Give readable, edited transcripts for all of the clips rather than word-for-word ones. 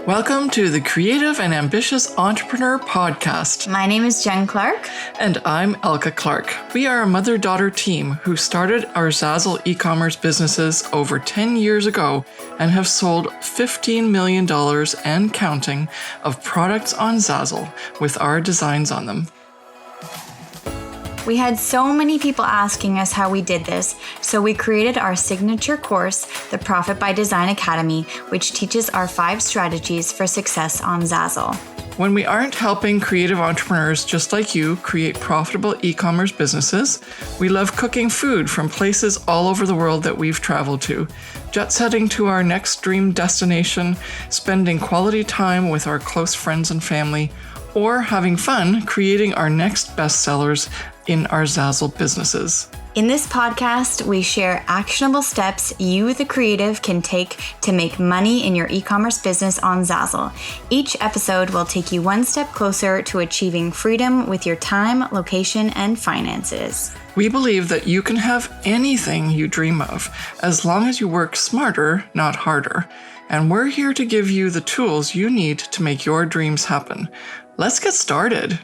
Welcome to the Creative and Ambitious Entrepreneur Podcast. My name is Jen Clark. And I'm Elka Clark. We are a mother-daughter team who started our Zazzle e-commerce businesses over 10 years ago and have sold $15 million and counting of products on Zazzle with our designs on them. We had so many people asking us how we did this, so we created our signature course, the Profit by Design Academy, which teaches our 5 strategies for success on Zazzle. When we aren't helping creative entrepreneurs just like you create profitable e-commerce businesses, we love cooking food from places all over the world that we've traveled to, jet setting to our next dream destination, spending quality time with our close friends and family, or having fun creating our next bestsellers in our Zazzle businesses. In this podcast, we share actionable steps you, the creative, can take to make money in your e-commerce business on Zazzle. Each episode will take you one step closer to achieving freedom with your time, location, and finances. We believe that you can have anything you dream of, as long as you work smarter, not harder. And we're here to give you the tools you need to make your dreams happen. Let's get started.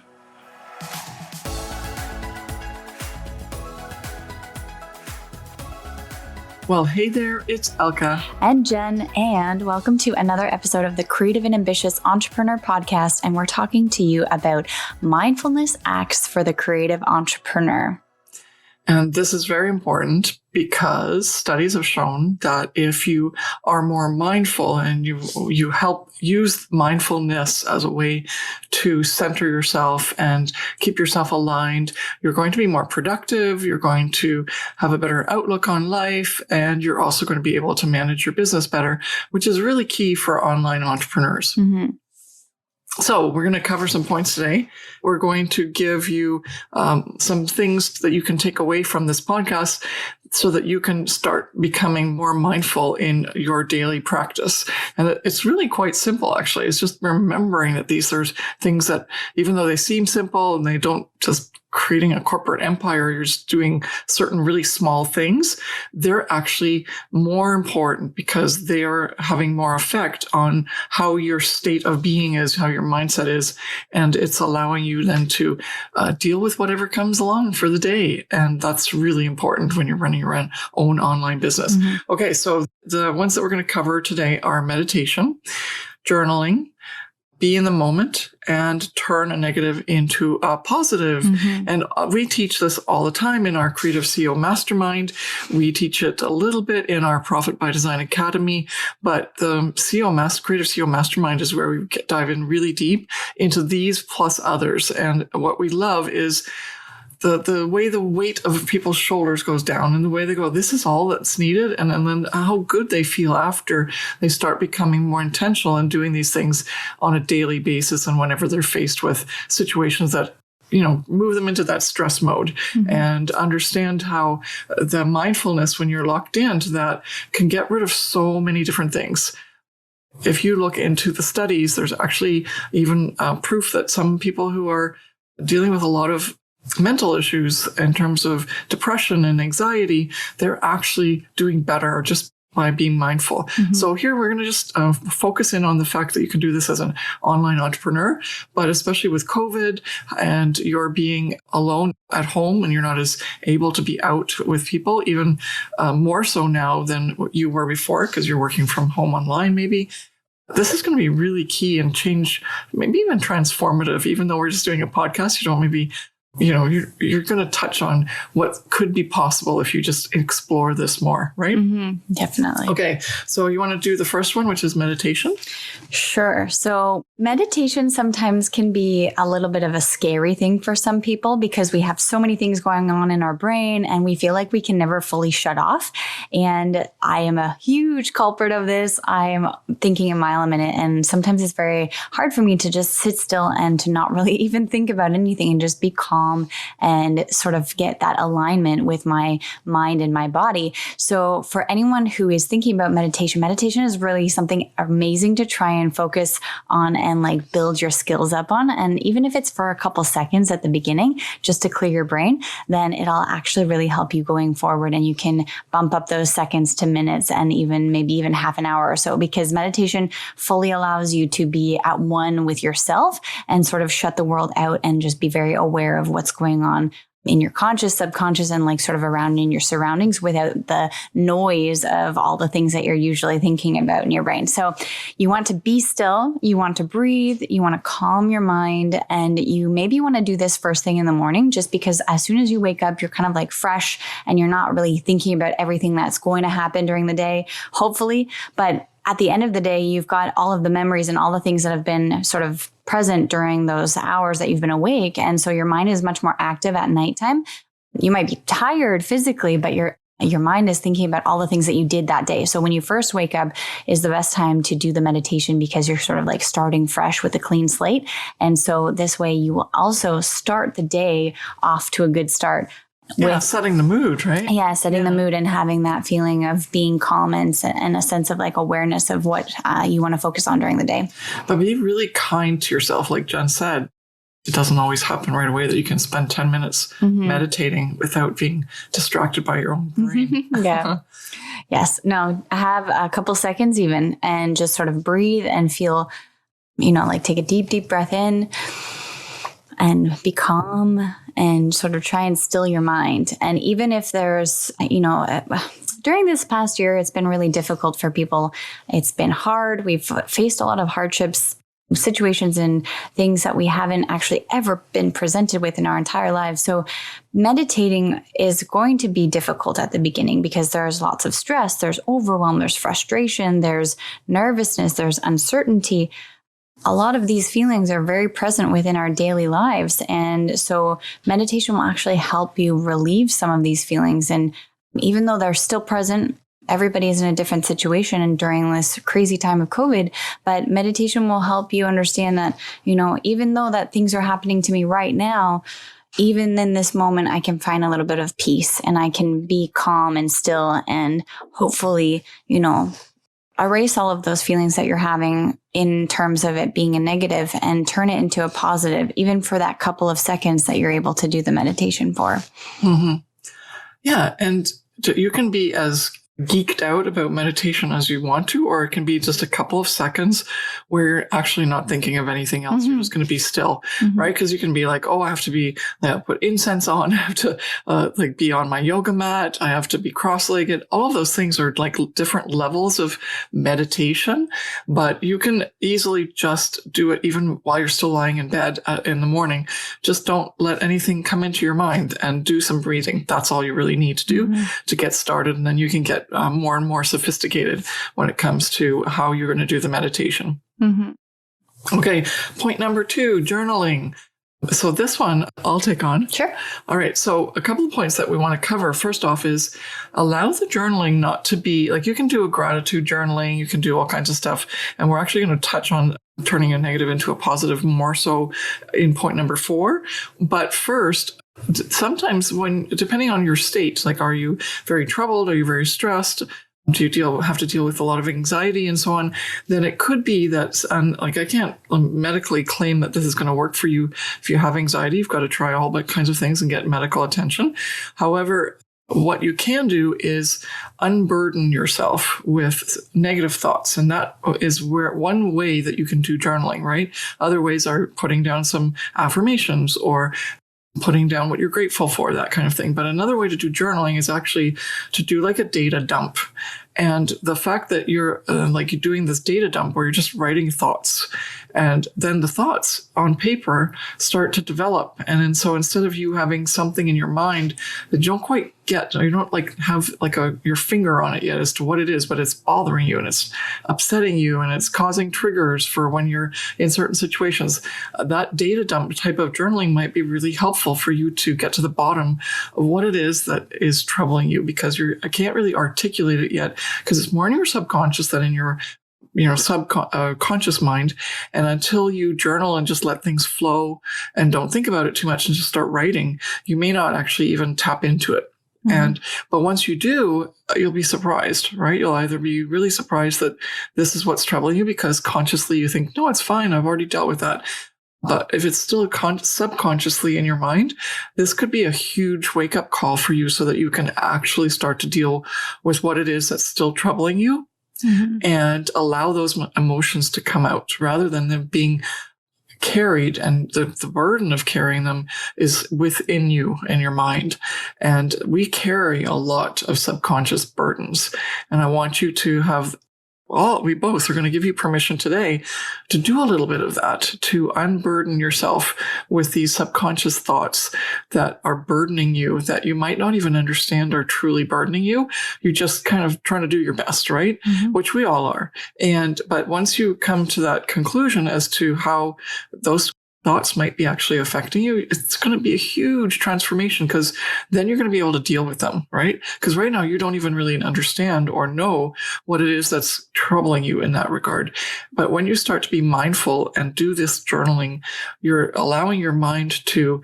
Well, hey there, it's Elka. And Jen, and welcome to another episode of the Creative and Ambitious Entrepreneur Podcast. And we're talking to you about mindfulness acts for the creative entrepreneur. And this is very important because studies have shown that if you are more mindful and you help use mindfulness as a way to center yourself and keep yourself aligned, you're going to be more productive, you're going to have a better outlook on life, and you're also going to be able to manage your business better, which is really key for online entrepreneurs. Mm-hmm. So we're going to cover some points today. We're going to give you some things that you can take away from this podcast so that you can start becoming more mindful in your daily practice. And it's really quite simple, actually. It's just remembering that these are things that, even though they seem simple and they don't just creating a corporate empire, you're just doing certain really small things, they're actually more important because they are having more effect on how your state of being is, how your mindset is, and it's allowing you then to deal with whatever comes along for the day. And that's really important when you're running your own online business. Mm-hmm. Okay, so the ones that we're going to cover today are meditation, journaling, be in the moment, and turn a negative into a positive. Mm-hmm. And we teach this all the time in our Creative CEO Mastermind. We teach it a little bit in our Profit by Design Academy, but the Creative CEO Mastermind is where we dive in really deep into these plus others. And what we love is the way the weight of people's shoulders goes down and the way they go, this is all that's needed. And then how good they feel after they start becoming more intentional and doing these things on a daily basis and whenever they're faced with situations that, move them into that stress mode. Mm-hmm. And understand how the mindfulness, when you're locked into that, can get rid of so many different things. If you look into the studies, there's actually even proof that some people who are dealing with a lot of mental issues in terms of depression and anxiety, they're actually doing better just by being mindful. Mm-hmm. So here we're going to just focus in on the fact that you can do this as an online entrepreneur, but especially with COVID and you're being alone at home and you're not as able to be out with people, even more so now than what you were before because you're working from home online maybe. This is going to be really key and change, maybe even transformative, even though we're just doing a podcast, you don't maybe you're going to touch on what could be possible if you just explore this more, right? Mm-hmm, definitely. Okay. So you want to do the first one, which is meditation? Sure. So meditation sometimes can be a little bit of a scary thing for some people because we have so many things going on in our brain and we feel like we can never fully shut off. And I am a huge culprit of this. I am thinking a mile a minute. And sometimes it's very hard for me to just sit still and to not really even think about anything and just be calm calm and sort of get that alignment with my mind and my body. So for anyone who is thinking about meditation is really something amazing to try and focus on and like build your skills up on. And even if it's for a couple seconds at the beginning, just to clear your brain, then it'll actually really help you going forward. And you can bump up those seconds to minutes and maybe even half an hour or so, because meditation fully allows you to be at one with yourself and sort of shut the world out and just be very aware of what's going on in your conscious, subconscious, and like sort of around in your surroundings without the noise of all the things that you're usually thinking about in your brain. So you want to be still, you want to breathe, you want to calm your mind, and you maybe want to do this first thing in the morning, just because as soon as you wake up, you're kind of like fresh and you're not really thinking about everything that's going to happen during the day, hopefully. But at the end of the day, you've got all of the memories and all the things that have been sort of present during those hours that you've been awake. And so your mind is much more active at nighttime. You might be tired physically, but your mind is thinking about all the things that you did that day. So when you first wake up is the best time to do the meditation, because you're sort of like starting fresh with a clean slate. And so this way you will also start the day off to a good start. Yeah, setting the mood, right? Yeah, setting the mood and having that feeling of being calm and a sense of like awareness of what you want to focus on during the day. But be really kind to yourself. Like Jen said, it doesn't always happen right away that you can spend 10 minutes meditating without being distracted by your own brain. Yeah. Yes. No, have a couple seconds even and just sort of breathe and feel, like take a deep, deep breath in and be calm and sort of try and still your mind. And even if there's, during this past year, it's been really difficult for people. It's been hard. We've faced a lot of hardships, situations and things that we haven't actually ever been presented with in our entire lives. So meditating is going to be difficult at the beginning because there's lots of stress, there's overwhelm, there's frustration, there's nervousness, there's uncertainty. A lot of these feelings are very present within our daily lives. And so meditation will actually help you relieve some of these feelings. And even though they're still present, everybody is in a different situation and during this crazy time of COVID, but meditation will help you understand that, even though that things are happening to me right now, even in this moment, I can find a little bit of peace and I can be calm and still and hopefully, erase all of those feelings that you're having in terms of it being a negative and turn it into a positive, even for that couple of seconds that you're able to do the meditation for. Mm-hmm. Yeah. And you can be as geeked out about meditation as you want to, or it can be just a couple of seconds where you're actually not thinking of anything else. You're just going to be still, right? Because you can be like, oh, I have to be, put incense on. I have to be on my yoga mat. I have to be cross-legged. All of those things are like different levels of meditation, but you can easily just do it even while you're still lying in bed in the morning. Just don't let anything come into your mind and do some breathing. That's all you really need to do to get started. And then you can get more and more sophisticated when it comes to how you're going to do the meditation. Okay, point number 2, journaling. So this one I'll take on. Sure. All right. So a couple of points that we want to cover. First off is allow the journaling not to be like, you can do a gratitude journaling. You can do all kinds of stuff. And we're actually going to touch on turning a negative into a positive more so in point number 4. But first, sometimes depending on your state, like, are you very troubled? Are you very stressed? Do you have to deal with a lot of anxiety and so on? Then it could be that, I can't medically claim that this is going to work for you. If you have anxiety, you've got to try all that kinds of things and get medical attention. However, what you can do is unburden yourself with negative thoughts. And that is one way that you can do journaling, right? Other ways are putting down some affirmations or putting down what you're grateful for, that kind of thing. But another way to do journaling is actually to do like a data dump. And the fact that you're you're doing this data dump where you're just writing thoughts, and then the thoughts on paper start to develop. And then so instead of you having something in your mind that you don't quite get, or you don't have your finger on it yet as to what it is, but it's bothering you and it's upsetting you and it's causing triggers for when you're in certain situations, that data dump type of journaling might be really helpful for you to get to the bottom of what it is that is troubling you, because I can't really articulate it yet because it's more in your subconscious than in your conscious mind. And until you journal and just let things flow and don't think about it too much and just start writing, you may not actually even tap into it. But once you do, you'll be surprised, right? You'll either be really surprised that this is what's troubling you because consciously you think, no, it's fine. I've already dealt with that. But if it's still subconsciously in your mind, this could be a huge wake-up call for you so that you can actually start to deal with what it is that's still troubling you and allow those emotions to come out rather than them being carried, and the burden of carrying them is within you and your mind. And we carry a lot of subconscious burdens. And I want you to have we both are going to give you permission today to do a little bit of that, to unburden yourself with these subconscious thoughts that are burdening you, that you might not even understand are truly burdening you. You're just kind of trying to do your best, right? Which we all are. But once you come to that conclusion as to how those thoughts might be actually affecting you, it's going to be a huge transformation because then you're going to be able to deal with them, right? Because right now you don't even really understand or know what it is that's troubling you in that regard. But when you start to be mindful and do this journaling, you're allowing your mind to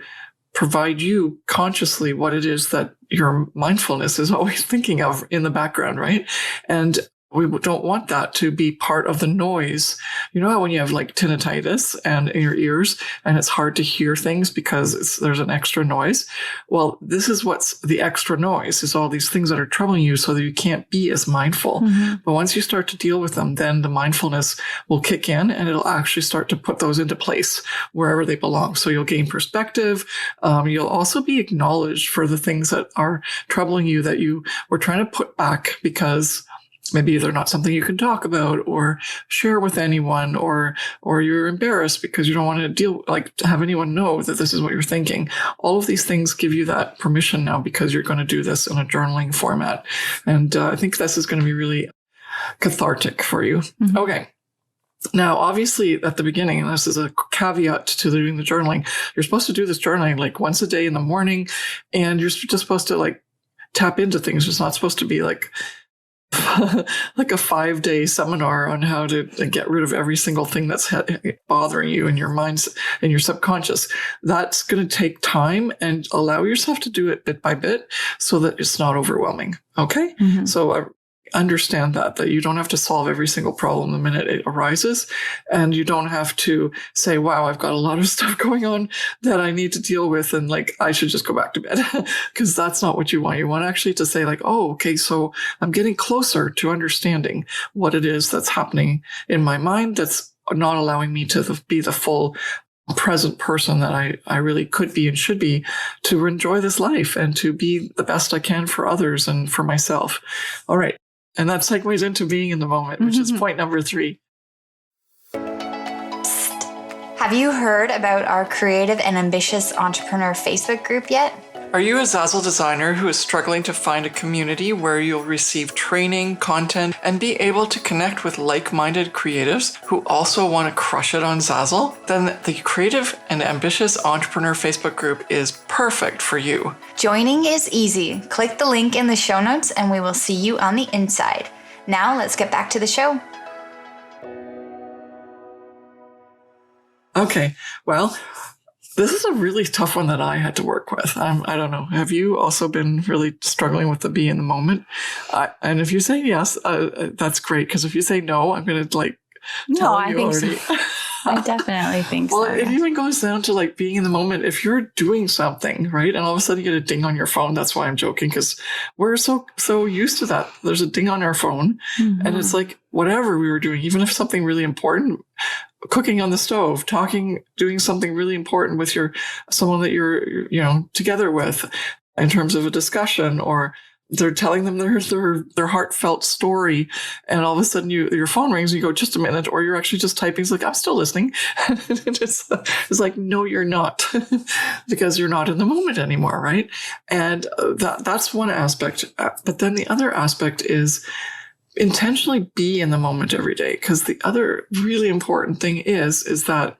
provide you consciously what it is that your mindfulness is always thinking of in the background, right? And we don't want that to be part of the noise. You know how when you have like tinnitus and in your ears and it's hard to hear things because there's an extra noise? Well, this is what's the extra noise, is all these things that are troubling you so that you can't be as mindful. But once you start to deal with them, then the mindfulness will kick in and it'll actually start to put those into place wherever they belong. So you'll gain perspective. You'll also be acknowledged for the things that are troubling you that you were trying to put back because maybe they're not something you can talk about or share with anyone, or you're embarrassed because you don't want to have anyone know that this is what you're thinking. All of these things give you that permission now because you're going to do this in a journaling format. And I think this is going to be really cathartic for you. Okay. Now, obviously, at the beginning, and this is a caveat to doing the journaling, you're supposed to do this journaling like once a day in the morning, and you're just supposed to like tap into things. It's not supposed to be like like a 5-day seminar on how to get rid of every single thing that's bothering you in your minds and your subconscious. That's going to take time, and allow yourself to do it bit by bit so that it's not overwhelming. Okay. So understand that you don't have to solve every single problem the minute it arises. And you don't have to say, wow, I've got a lot of stuff going on that I need to deal with. And like, I should just go back to bed, because that's not what you want. You want actually to say like, oh, okay, so I'm getting closer to understanding what it is that's happening in my mind that's not allowing me to be the full present person that I really could be and should be, to enjoy this life and to be the best I can for others and for myself. All right. And that segues into being in the moment, which is point number 3. Have you heard about our Creative and Ambitious Entrepreneur Facebook group yet? Are you a Zazzle designer who is struggling to find a community where you'll receive training, content, and be able to connect with like-minded creatives who also want to crush it on Zazzle? Then the Creative and Ambitious Entrepreneur Facebook group is perfect for you. Joining is easy. Click the link in the show notes and we will see you on the inside. Now let's get back to the show. Okay, well, this is a really tough one that I had to work with. I don't know. Have you also been really struggling with the be in the moment? And if you say yes, that's great. Because if you say no, I'm going to tell you already. So. I definitely think well, so. It even goes down to like being in the moment. If you're doing something, right, and all of a sudden you get a ding on your phone, that's why I'm joking, because we're so used to that. There's a ding on our phone, and it's like whatever we were doing, even if something really important, cooking on the stove, talking, doing something really important with someone that you're together with, in terms of a discussion, or they're telling them their heartfelt story, and all of a sudden your phone rings and you go, just a minute, or you're actually just typing. It's like, I'm still listening. It's like, no, you're not, because you're not in the moment anymore, right? And that's one aspect. But then the other aspect is intentionally be in the moment every day, because the other really important thing is that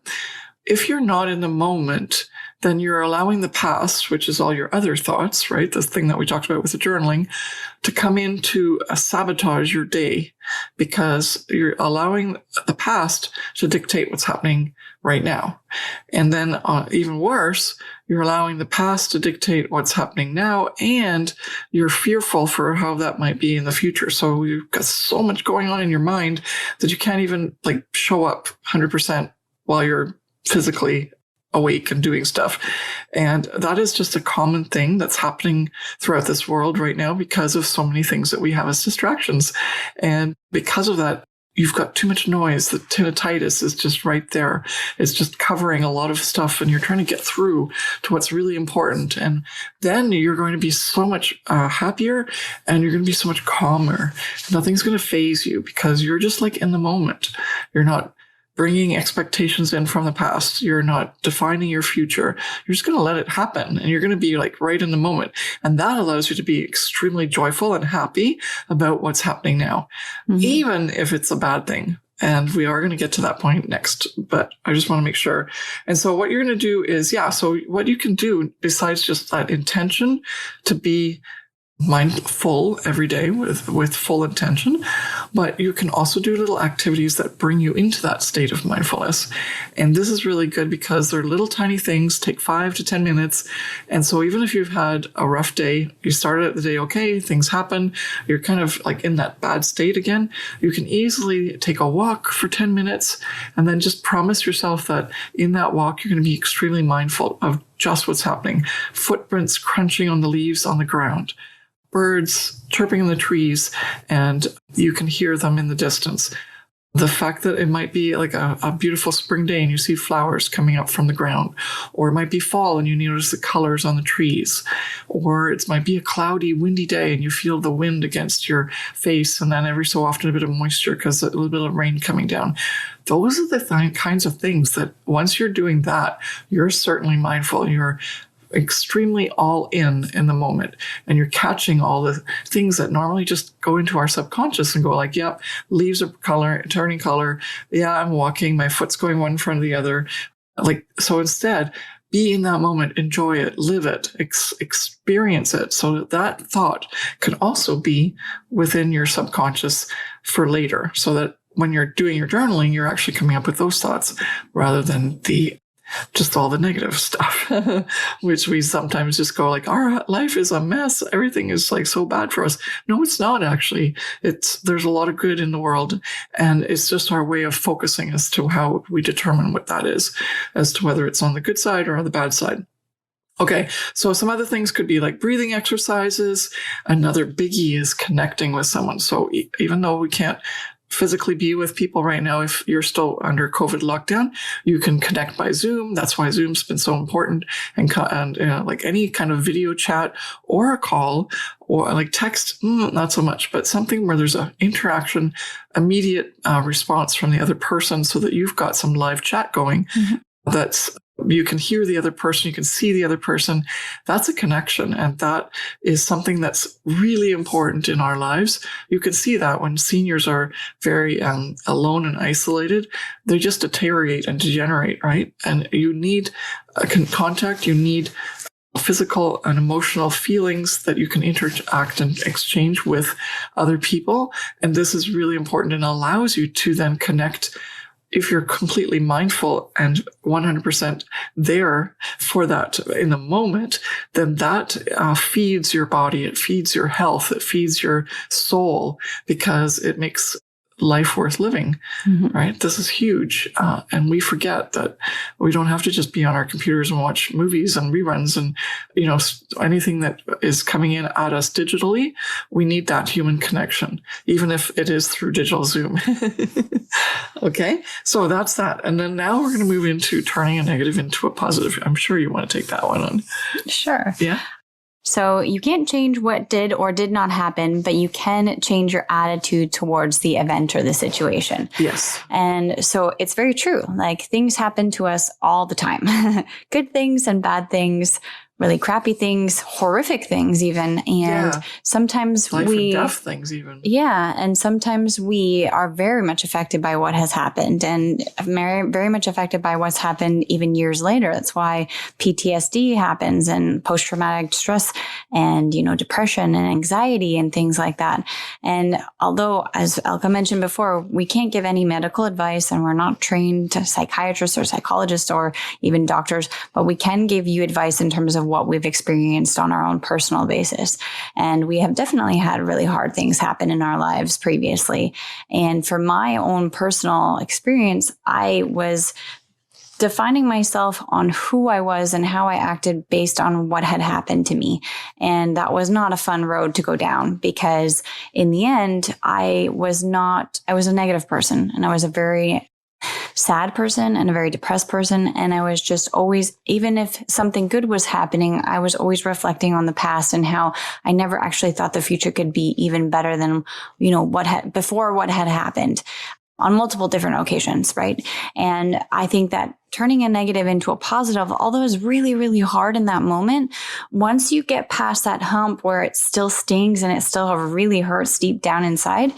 if you're not in the moment, then you're allowing the past, which is all your other thoughts, right? This thing that we talked about with the journaling, to come in to sabotage your day, because you're allowing the past to dictate what's happening right now. And then even worse, you're allowing the past to dictate what's happening now, and you're fearful for how that might be in the future. So you've got so much going on in your mind that you can't even like show up 100% while you're physically awake and doing stuff. And that is just a common thing that's happening throughout this world right now because of so many things that we have as distractions. And because of that, you've got too much noise. The tinnitus is just right there. It's just covering a lot of stuff, and you're trying to get through to what's really important. And then you're going to be so much happier, and you're going to be so much calmer. Nothing's going to faze you because you're just like in the moment. You're not bringing expectations in from the past. You're not defining your future. You're just going to let it happen, and you're going to be like right in the moment. And that allows you to be extremely joyful and happy about what's happening now, even if it's a bad thing. And we are going to get to that point next, but I just want to make sure. And so what you're going to do is, so what you can do besides just that intention to be mindful every day with full intention, but you can also do little activities that bring you into that state of mindfulness. And this is really good because they're little tiny things, take 5 to 10 minutes. And so even if you've had a rough day, you started the day okay, things happen, you're kind of like in that bad state again, you can easily take a walk for 10 minutes and then just promise yourself that in that walk, you're going to be extremely mindful of just what's happening. Footprints crunching on the leaves on the ground, birds chirping in the trees, and you can hear them in the distance. The fact that it might be like a beautiful spring day and you see flowers coming up from the ground, or it might be fall and you notice the colors on the trees, or it might be a cloudy, windy day and you feel the wind against your face, and then every so often a bit of moisture because a little bit of rain coming down. Those are the kinds of things that once you're doing that, you're certainly mindful. You're extremely all in the moment, and you're catching all the things that normally just go into our subconscious and go like, yep, leaves are turning color. Yeah, I'm walking, my foot's going one in front of the other. Like, so instead, be in that moment, enjoy it, live it, experience it, so that thought can also be within your subconscious for later, so that when you're doing your journaling, you're actually coming up with those thoughts rather than just all the negative stuff, which we sometimes just go like, our life is a mess. Everything is like so bad for us. No, it's not actually. There's a lot of good in the world. And it's just our way of focusing as to how we determine what that is, as to whether it's on the good side or on the bad side. Okay, so some other things could be like breathing exercises. Another biggie is connecting with someone. So even though we can't physically be with people right now, if you're still under COVID lockdown, you can connect by Zoom. That's why Zoom's been so important. And like any kind of video chat or a call or like text, not so much, but something where there's an interaction, immediate response from the other person, so that you've got some live chat going. That's, you can hear the other person, you can see the other person. That's a connection. And that is something that's really important in our lives. You can see that when seniors are very alone and isolated, they just deteriorate and degenerate, right? And you need contact, you need physical and emotional feelings that you can interact and exchange with other people. And this is really important and allows you to then connect. If you're completely mindful and 100% there for that in the moment, then that feeds your body, it feeds your health, it feeds your soul, because it makes life worth living, right? This is huge. And we forget that we don't have to just be on our computers and watch movies and reruns and, anything that is coming in at us digitally. We need that human connection, even if it is through digital Zoom. Okay, so that's that. And then now we're going to move into turning a negative into a positive. I'm sure you want to take that one on. Sure. Yeah. So you can't change what did or did not happen, but you can change your attitude towards the event or the situation. Yes. And so it's very true. Like, things happen to us all the time, good things and bad things. really crappy things, horrific things even. And sometimes life and death things even. Yeah. And sometimes we are very much affected by what has happened and very, very much affected by what's happened even years later. That's why PTSD happens and post-traumatic stress and, depression and anxiety and things like that. And although, as Elka mentioned before, we can't give any medical advice and we're not trained psychiatrists or psychologists or even doctors, but we can give you advice in terms of what we've experienced on our own personal basis. And we have definitely had really hard things happen in our lives previously. And for my own personal experience, I was defining myself on who I was and how I acted based on what had happened to me. And that was not a fun road to go down because in the end, I was a negative person and I was a very sad person and a very depressed person. And I was just always, even if something good was happening, I was always reflecting on the past and how I never actually thought the future could be even better than, what had happened on multiple different occasions. Right. And I think that turning a negative into a positive, although it's really, really hard in that moment, once you get past that hump where it still stings and it still really hurts deep down inside,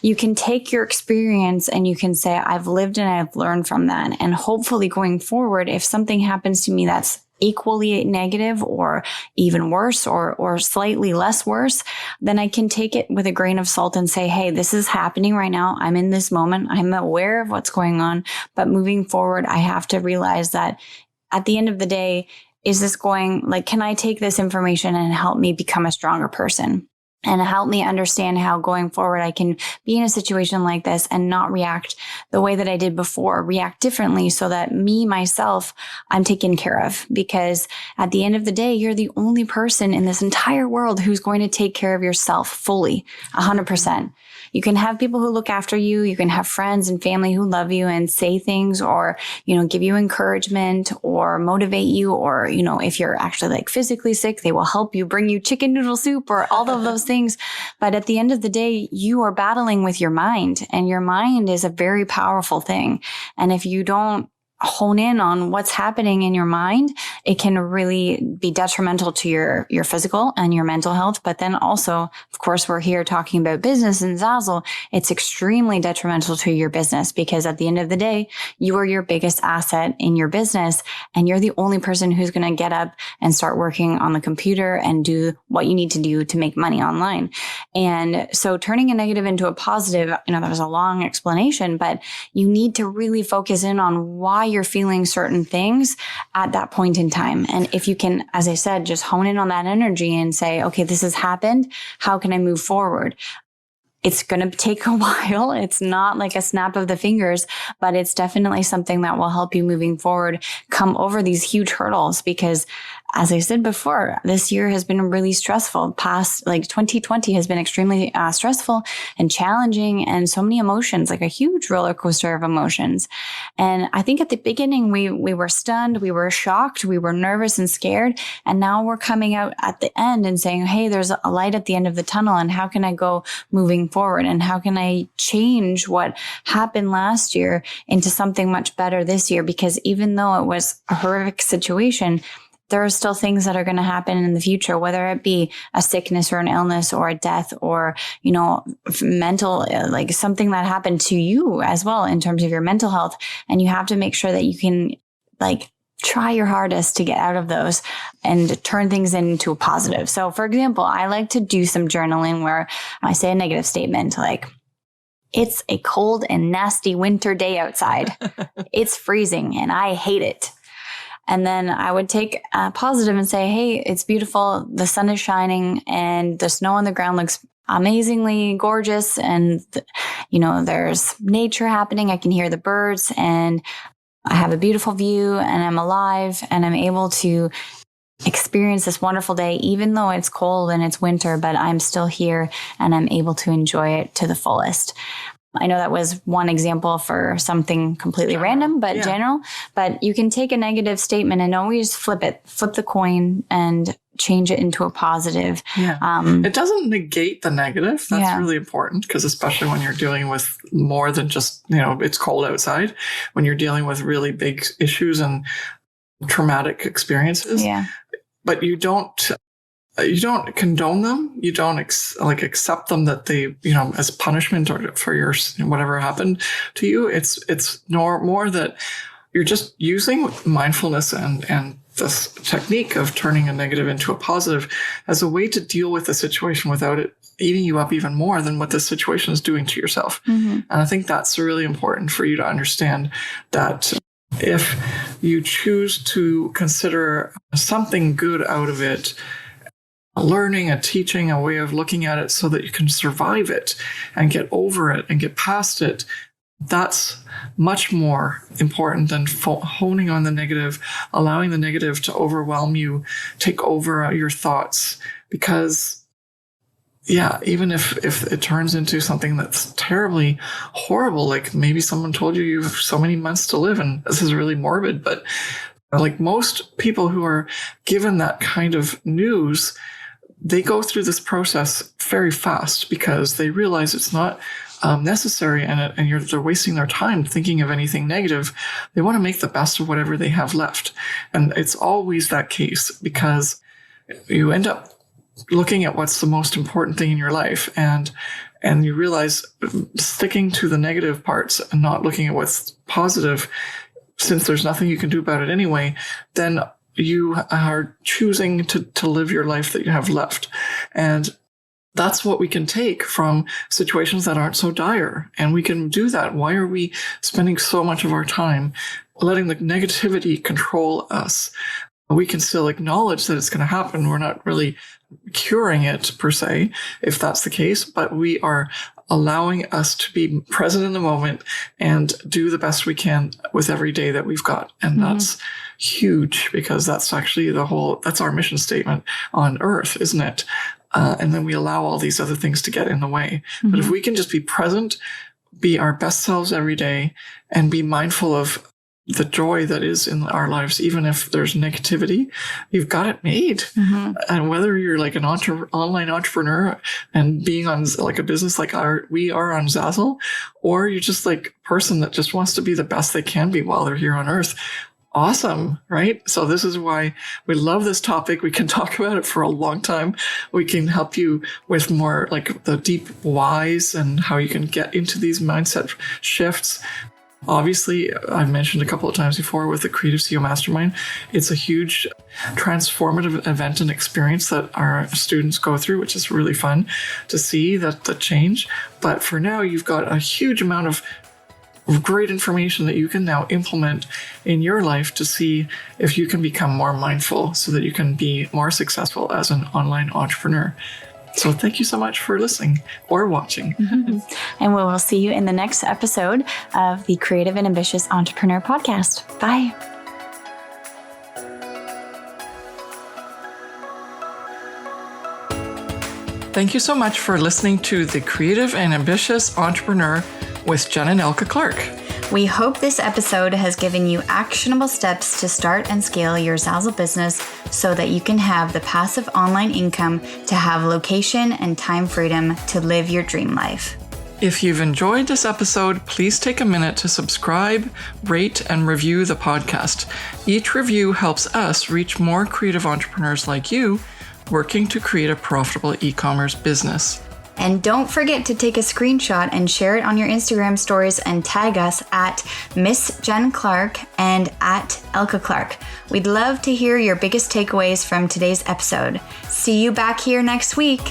you can take your experience and you can say, I've lived and I've learned from that. And hopefully going forward, if something happens to me that's equally negative or even worse or slightly less worse, then I can take it with a grain of salt and say, hey, this is happening right now. I'm in this moment. I'm aware of what's going on. But moving forward, I have to realize that at the end of the day, can I take this information and help me become a stronger person? And help me understand how going forward I can be in a situation like this and not react the way that I did before, react differently so that myself, I'm taken care of. Because at the end of the day, you're the only person in this entire world who's going to take care of yourself fully, 100%. You can have people who look after you. You can have friends and family who love you and say things or, give you encouragement or motivate you. Or, if you're actually physically sick, they will help you, bring you chicken noodle soup or all of those things. But at the end of the day, you are battling with your mind, and your mind is a very powerful thing. And if you don't hone in on what's happening in your mind, it can really be detrimental to your physical and your mental health. But then also, of course, we're here talking about business and Zazzle. It's extremely detrimental to your business because at the end of the day, you are your biggest asset in your business. And you're the only person who's going to get up and start working on the computer and do what you need to do to make money online. And so turning a negative into a positive, that was a long explanation, but you need to really focus in on why you're feeling certain things at that point in time. And if you can, as I said, just hone in on that energy and say, okay, this has happened. How can I move forward? It's going to take a while. It's not like a snap of the fingers, but it's definitely something that will help you moving forward, come over these huge hurdles. Because as I said before, this year has been really stressful. 2020 has been extremely stressful and challenging, and so many emotions, like a huge roller coaster of emotions. And I think at the beginning, we were stunned, we were shocked, we were nervous and scared. And now we're coming out at the end and saying, hey, there's a light at the end of the tunnel. And how can I go moving forward? And how can I change what happened last year into something much better this year? Because even though it was a horrific situation, there are still things that are going to happen in the future, whether it be a sickness or an illness or a death or, mental, something that happened to you as well in terms of your mental health. And you have to make sure that you can try your hardest to get out of those and turn things into a positive. So for example, I like to do some journaling where I say a negative statement like, it's a cold and nasty winter day outside. It's freezing and I hate it. And then I would take a positive and say, hey, it's beautiful. The sun is shining and the snow on the ground looks amazingly gorgeous. And, there's nature happening. I can hear the birds and I have a beautiful view and I'm alive and I'm able to experience this wonderful day, even though it's cold and it's winter, but I'm still here and I'm able to enjoy it to the fullest. I know that was one example for something completely random, but general. But you can take a negative statement and always flip the coin and change it into a positive. Yeah. It doesn't negate the negative. That's really important because especially when you're dealing with more than just, it's cold outside, when you're dealing with really big issues and traumatic experiences. Yeah. but you don't condone them. You don't accept them that they, as punishment or for your whatever happened to you. It's more that you're just using mindfulness and this technique of turning a negative into a positive as a way to deal with the situation without it eating you up even more than what the situation is doing to yourself. And I think that's really important for you to understand, that if you choose to consider something good out of it, a learning, a teaching, a way of looking at it so that you can survive it and get over it and get past it, that's much more important than honing on the negative, allowing the negative to overwhelm you, take over your thoughts. Because, even if it turns into something that's terribly horrible, like maybe someone told you you have so many months to live, and this is really morbid, but like most people who are given that kind of news, they go through this process very fast because they realize it's not necessary, and they're wasting their time thinking of anything negative. They want to make the best of whatever they have left. And it's always that case, because you end up looking at what's the most important thing in your life, and you realize sticking to the negative parts and not looking at what's positive, since there's nothing you can do about it anyway, then you are choosing to live your life that you have left. And that's what we can take from situations that aren't so dire. And we can do that. Why are we spending so much of our time letting the negativity control us? We can still acknowledge that it's going to happen. We're not really curing it per se, if that's the case, but we are allowing us to be present in the moment and do the best we can with every day that we've got. And that's huge, because that's actually that's our mission statement on Earth, isn't it? And then we allow all these other things to get in the way. But if we can just be present, be our best selves every day, and be mindful of the joy that is in our lives, even if there's negativity, you've got it made. And whether you're like an online entrepreneur and being on like a business like we are on Zazzle, or you're just like a person that just wants to be the best they can be while they're here on Earth, awesome, right? So this is why we love this topic. We can talk about it for a long time. We can help you with more like the deep whys and how you can get into these mindset shifts. Obviously, I've mentioned a couple of times before with the Creative CEO Mastermind, it's a huge transformative event and experience that our students go through, which is really fun to see the change. But for now, you've got a huge amount of great information that you can now implement in your life to see if you can become more mindful so that you can be more successful as an online entrepreneur. So thank you so much for listening or watching. And we will see you in the next episode of the Creative and Ambitious Entrepreneur Podcast. Bye. Thank you so much for listening to the Creative and Ambitious Entrepreneur with Jen and Elka Clark. We hope this episode has given you actionable steps to start and scale your Zazzle business so that you can have the passive online income to have location and time freedom to live your dream life. If you've enjoyed this episode, please take a minute to subscribe, rate, and review the podcast. Each review helps us reach more creative entrepreneurs like you working to create a profitable e-commerce business. And don't forget to take a screenshot and share it on your Instagram stories and tag us at Miss Jen Clark and at Elka Clark. We'd love to hear your biggest takeaways from today's episode. See you back here next week.